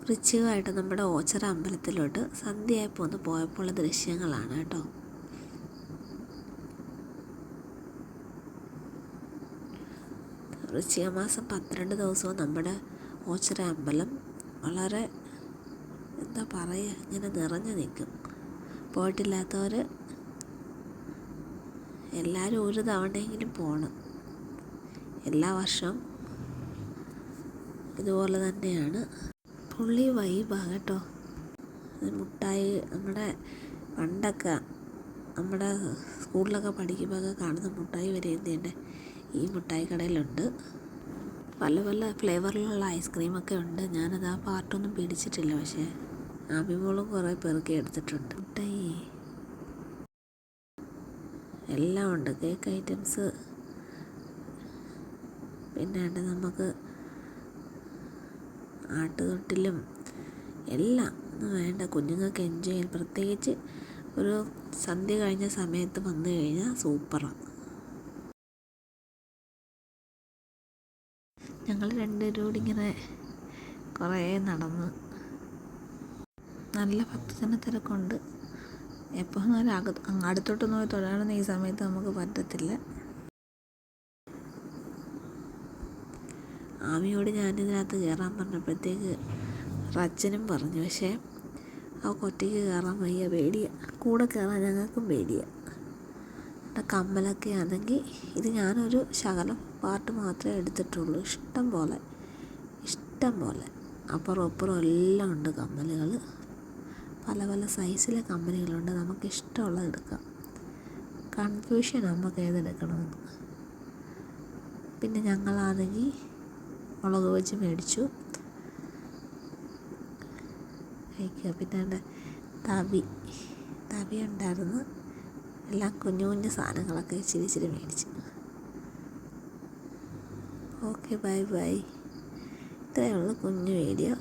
വൃശ്ചികമായിട്ട് നമ്മുടെ ഓച്ചിറ അമ്പലത്തിലോട്ട് സന്ധ്യയായപ്പോൾ ഒന്ന് പോയപ്പോൾ ദൃശ്യങ്ങളാണ് കേട്ടോ. വൃശ്ചിക മാസം 12 ദിവസവും നമ്മുടെ ഓച്ചിറ അമ്പലം വളരെ എന്താ പറയുക, ഇങ്ങനെ നിറഞ്ഞു നിൽക്കും. പോയിട്ടില്ലാത്തവർ എല്ലാവരും ഒരു തവണയെങ്കിലും പോകണം. എല്ലാ വർഷവും ഇതുപോലെ തന്നെയാണ്. പുള്ളി വൈബാണ് കേട്ടോ. മുട്ടായി നമ്മുടെ പണ്ടൊക്കെ നമ്മുടെ സ്കൂളിലൊക്കെ പഠിക്കുമ്പോഴൊക്കെ കാണുന്ന മുട്ടായി വരെ എന്തുണ്ട് ഈ മുട്ടായി കടയിലുണ്ട്. പല പല ഫ്ലേവറിലുള്ള ഐസ്ക്രീമൊക്കെ ഉണ്ട്. ഞാനത് ആ പാർട്ടൊന്നും പിടിച്ചിട്ടില്ല, പക്ഷേ ആബിമോളും കുറേ പേർക്ക് എടുത്തിട്ടുണ്ട്. മുട്ടായി എല്ലാം ഉണ്ട്, കേക്ക് ഐറ്റംസ്. പിന്നെ നമുക്ക് ആട്ടുതൊട്ടിലും എല്ലാം ഒന്നും വേണ്ട, കുഞ്ഞുങ്ങൾക്ക് എൻജോയ് ചെയ്യാൻ. പ്രത്യേകിച്ച് ഒരു സന്ധ്യ കഴിഞ്ഞ സമയത്ത് വന്നു കഴിഞ്ഞാൽ സൂപ്പറാണ്. ഞങ്ങൾ രണ്ടുപേരും കൂടി ഇങ്ങനെ കുറേ നടന്ന്, നല്ല ഭക്തജന തിരക്കുണ്ട്. എപ്പോൾ അടുത്തോട്ട് നോക്കി തൊഴാണെന്ന് ഈ സമയത്ത് നമുക്ക് പറ്റത്തില്ല. ആമിയോട് ഞാനിതിനകത്ത് കയറാൻ പറഞ്ഞപ്പോഴത്തേക്ക് അച്ഛനും പറഞ്ഞു, പക്ഷേ അവൾക്ക് ഒറ്റയ്ക്ക് കയറാൻ വയ്യ, പേടിയാണ്. കൂടെ കയറാൻ ഞങ്ങൾക്കും പേടിയാണ്. കമ്മലൊക്കെ ആണെങ്കിൽ ഇത് ഞാനൊരു ശകലം പാർട്ട് മാത്രമേ എടുത്തിട്ടുള്ളൂ. ഇഷ്ടം പോലെ അപ്പുറം ഇപ്പുറം എല്ലാം ഉണ്ട് കമ്മലുകൾ. പല പല സൈസിലെ കമ്മലുകളുണ്ട്. നമുക്ക് ഇഷ്ടമുള്ളത് എടുക്കാം. കൺഫ്യൂഷൻ നമുക്ക് ഏതെടുക്കണമെന്ന്. പിന്നെ ഞങ്ങളാണെങ്കിൽ മുളക് വെച്ച് മേടിച്ചു കഴിക്കുക. പിന്നെ തവി ഉണ്ടായിരുന്നു. എല്ലാം കുഞ്ഞു കുഞ്ഞു സാധനങ്ങളൊക്കെ ഇച്ചിരി മേടിച്ചു. Okay, bye. ഇത്രയേ ഉള്ളൂ കുഞ്ഞു വീഡിയോ.